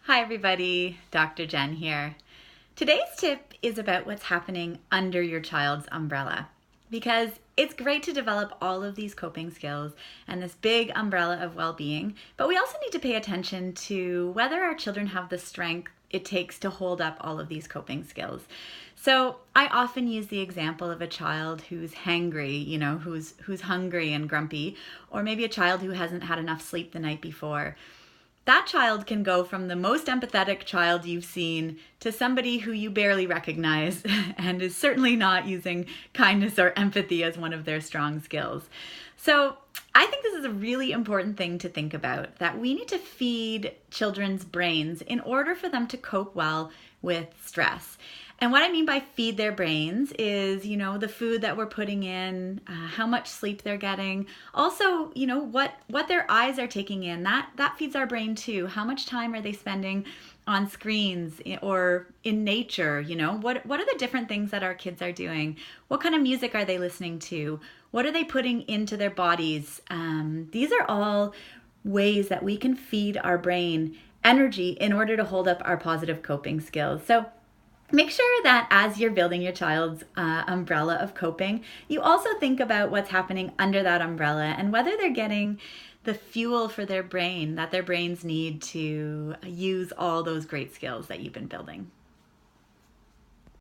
Hi everybody, Dr. Jen here. Today's tip is about what's happening under your child's umbrella, because it's great to develop all of these coping skills and this big umbrella of well-being, but we also need to pay attention to whether our children have the strength it takes to hold up all of these coping skills. So I often use the example of a child who's hangry, who's hungry and grumpy, or maybe a child who hasn't had enough sleep the night before. That child can go from the most empathetic child you've seen to somebody who you barely recognize and is certainly not using kindness or empathy as one of their strong skills. So I think this is a really important thing to think about, that we need to feed children's brains in order for them to cope well with stress. And what I mean by feed their brains is, the food that we're putting in, how much sleep they're getting. Also, what their eyes are taking in, that feeds our brain too. How much time are they spending on screens or in nature? What are the different things that our kids are doing? What kind of music are they listening to? What are they putting into their bodies? These are all ways that we can feed our brain energy in order to hold up our positive coping skills. So make sure that as you're building your child's umbrella of coping, you also think about what's happening under that umbrella and whether they're getting the fuel for their brain that their brains need to use all those great skills that you've been building.